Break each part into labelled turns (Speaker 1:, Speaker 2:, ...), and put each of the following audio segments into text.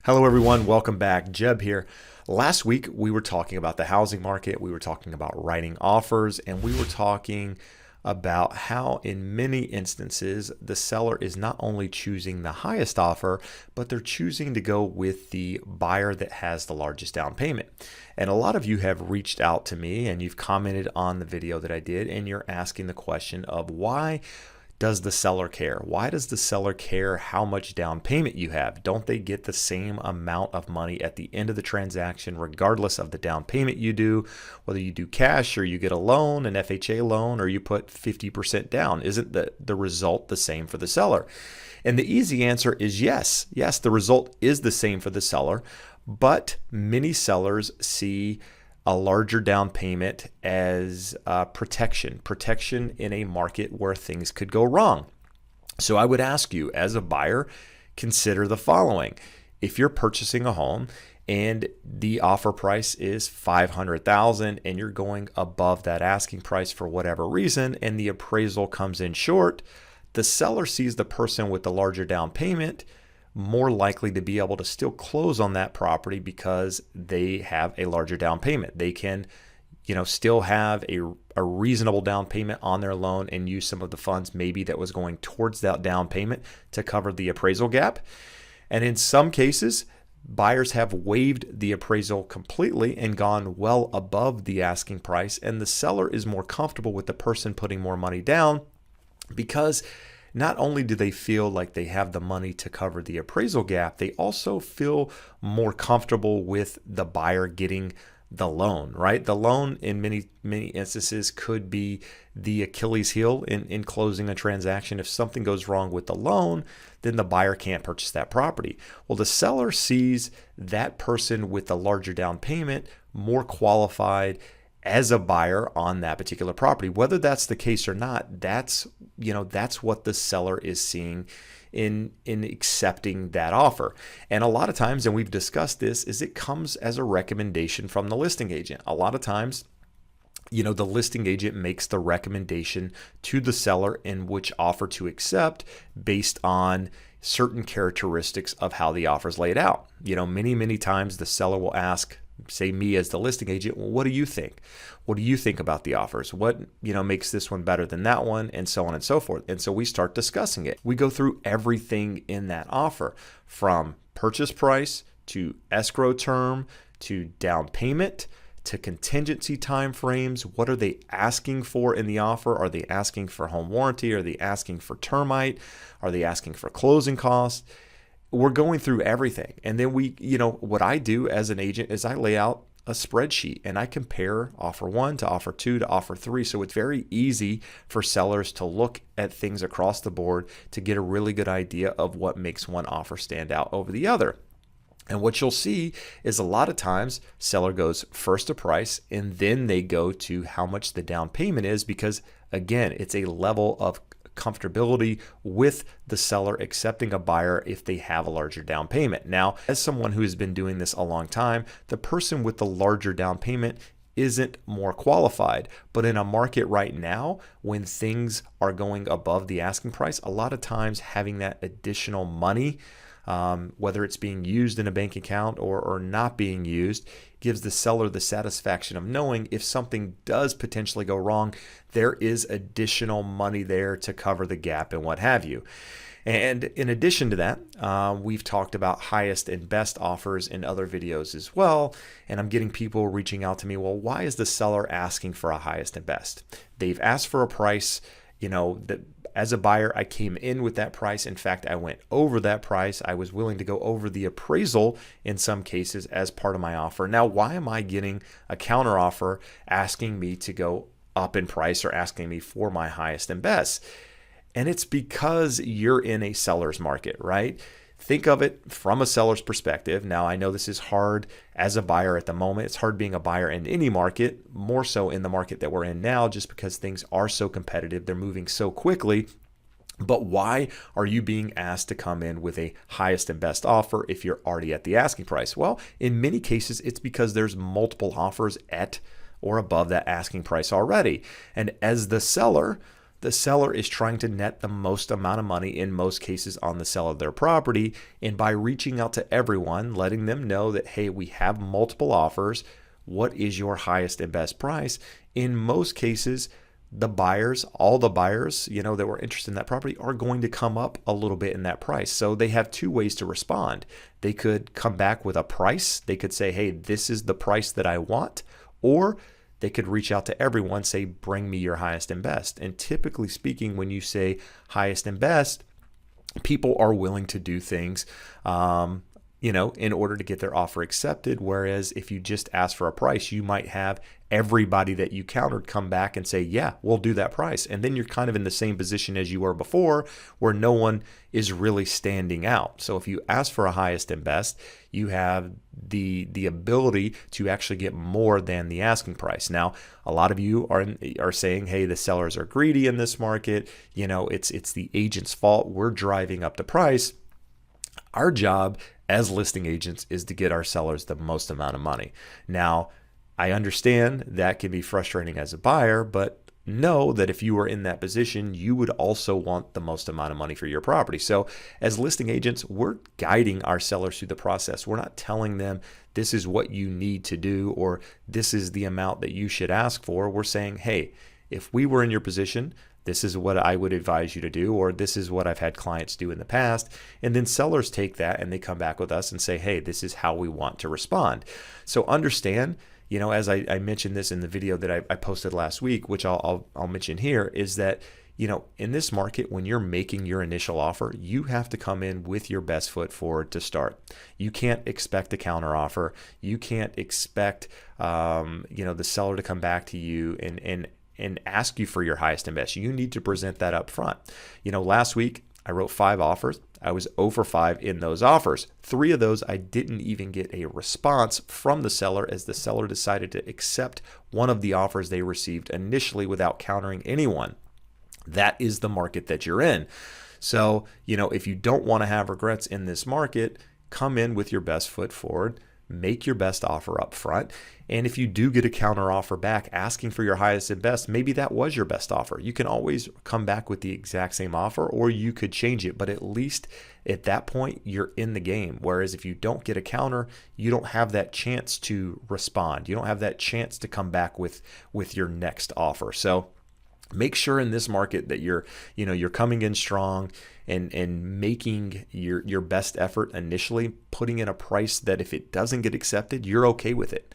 Speaker 1: Hello everyone, welcome back. Jeb here. Last week we were talking about the housing market, we were talking about writing offers, and we were talking about how in many instances the seller is not only choosing the highest offer, but they're choosing to go with the buyer that has the largest down payment. And a lot of you have reached out to me and you've commented on the video that I did, and you're asking the question of why does the seller care? Why does the seller care how much down payment you have? Don't they get the same amount of money at the end of the transaction, regardless of the down payment you do, whether you do cash or you get a loan, an FHA loan, or you put 50% down? Isn't the result the same for the seller? And the easy answer is yes. Yes, the result is the same for the seller, but many sellers see a larger down payment as protection in a market where things could go wrong. So I would ask you, as a buyer, consider the following. If you're purchasing a home and the offer price is $500,000 and you're going above that asking price for whatever reason, and the appraisal comes in short, the seller sees the person with the larger down payment more likely to be able to still close on that property because they have a larger down payment. They can, still have a reasonable down payment on their loan and use some of the funds maybe that was going towards that down payment to cover the appraisal gap. And in some cases, buyers have waived the appraisal completely and gone well above the asking price, and the seller is more comfortable with the person putting more money down because not only do they feel like they have the money to cover the appraisal gap, they also feel more comfortable with the buyer getting the loan, right? The loan in many instances could be the Achilles heel in closing a transaction. If something goes wrong with the loan, then the buyer can't purchase that property. Well, the seller sees that person with the larger down payment more qualified as a buyer on that particular property. Whether that's the case or not, that's what the seller is seeing in accepting that offer. And a lot of times, and we've discussed this, is it comes as a recommendation from the listing agent. A lot of times, the listing agent makes the recommendation to the seller in which offer to accept based on certain characteristics of how the offer is laid out. Many times the seller will ask, say me as the listing agent, well, what do you think? What do you think about the offers? What, makes this one better than that one, and so on and so forth. And so we start discussing it. We go through everything in that offer, from purchase price to escrow term to down payment to contingency timeframes. What are they asking for in the offer? Are they asking for home warranty? Are they asking for termite? Are they asking for closing costs? We're going through everything. And then what I do as an agent is I lay out a spreadsheet and I compare offer 1 to offer 2 to offer 3. So it's very easy for sellers to look at things across the board to get a really good idea of what makes one offer stand out over the other. And what you'll see is a lot of times seller goes first to price and then they go to how much the down payment is, because again, it's a level of comfortability with the seller accepting a buyer if they have a larger down payment. Now, as someone who has been doing this a long time, the person with the larger down payment isn't more qualified. But in a market right now, when things are going above the asking price, a lot of times having that additional money, whether it's being used in a bank account or not being used, gives the seller the satisfaction of knowing if something does potentially go wrong, there is additional money there to cover the gap and what have you. And in addition to that, we've talked about highest and best offers in other videos as well. And I'm getting people reaching out to me, well, why is the seller asking for a highest and best? They've asked for a price, that as a buyer, I came in with that price. In fact, I went over that price. I was willing to go over the appraisal in some cases as part of my offer. Now, why am I getting a counteroffer asking me to go up in price or asking me for my highest and best? And it's because you're in a seller's market, right? Think of it from a seller's perspective. Now, I know this is hard as a buyer at the moment. It's hard being a buyer in any market, more so in the market that we're in now, just because things are so competitive. They're moving so quickly. But why are you being asked to come in with a highest and best offer if you're already at the asking price? Well, in many cases, it's because there's multiple offers at or above that asking price already. And as the seller, The seller is trying to net the most amount of money in most cases on the sale of their property. And by reaching out to everyone, letting them know that, hey, we have multiple offers. What is your highest and best price? In most cases, the buyers, all the buyers, that were interested in that property are going to come up a little bit in that price. So they have two ways to respond. They could come back with a price. They could say, hey, this is the price that I want. Or they could reach out to everyone, say, bring me your highest and best. And typically speaking, when you say highest and best, people are willing to do things, in order to get their offer accepted. Whereas if you just ask for a price, you might have everybody that you countered come back and say, yeah, we'll do that price. And then you're kind of in the same position as you were before, where no one is really standing out. So if you ask for a highest and best, you have the ability to actually get more than the asking price. Now, a lot of you are saying, hey, the sellers are greedy in this market. It's the agent's fault. We're driving up the price. Our job as listing agents is to get our sellers the most amount of money. Now, I understand that can be frustrating as a buyer, but know that if you were in that position, you would also want the most amount of money for your property. So as listing agents, we're guiding our sellers through the process. We're not telling them this is what you need to do or this is the amount that you should ask for. We're saying, hey, if we were in your position, this is what I would advise you to do, or this is what I've had clients do in the past. And then sellers take that and they come back with us and say, hey, this is how we want to respond. So understand, as I mentioned this in the video that I posted last week, which I'll mention here, is that, in this market, when you're making your initial offer, you have to come in with your best foot forward to start. You can't expect a counter offer. You can't expect, the seller to come back to you and ask you for your highest and best. You need to present that up front. Last week I wrote 5 offers. I was 0 for 5 in those offers. 3 of those I didn't even get a response from the seller, as the seller decided to accept one of the offers they received initially without countering anyone. That is the market that you're in. So, if you don't want to have regrets in this market, come in with your best foot forward. Make your best offer up front. And if you do get a counter offer back asking for your highest and best, maybe that was your best offer. You can always come back with the exact same offer, or you could change it. But at least at that point, you're in the game. Whereas if you don't get a counter, you don't have that chance to respond. You don't have that chance to come back with your next offer. So make sure in this market that you're coming in strong and making your best effort initially, putting in a price that if it doesn't get accepted, you're okay with it.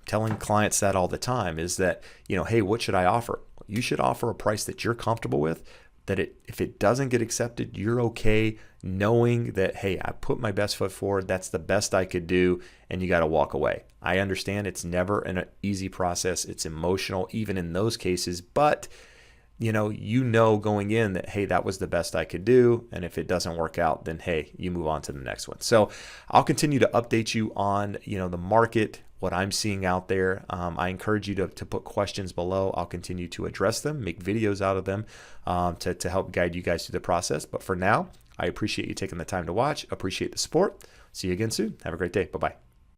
Speaker 1: I'm telling clients that all the time is that, hey, what should I offer? You should offer a price that you're comfortable with, that if it doesn't get accepted, you're okay knowing that, hey, I put my best foot forward. That's the best I could do. And you got to walk away. I understand it's never an easy process. It's emotional, even in those cases, but going in that, hey, that was the best I could do. And if it doesn't work out, then, hey, you move on to the next one. So I'll continue to update you on, the market, what I'm seeing out there. I encourage you to put questions below. I'll continue to address them, make videos out of them to help guide you guys through the process. But for now, I appreciate you taking the time to watch. Appreciate the support. See you again soon. Have a great day. Bye-bye.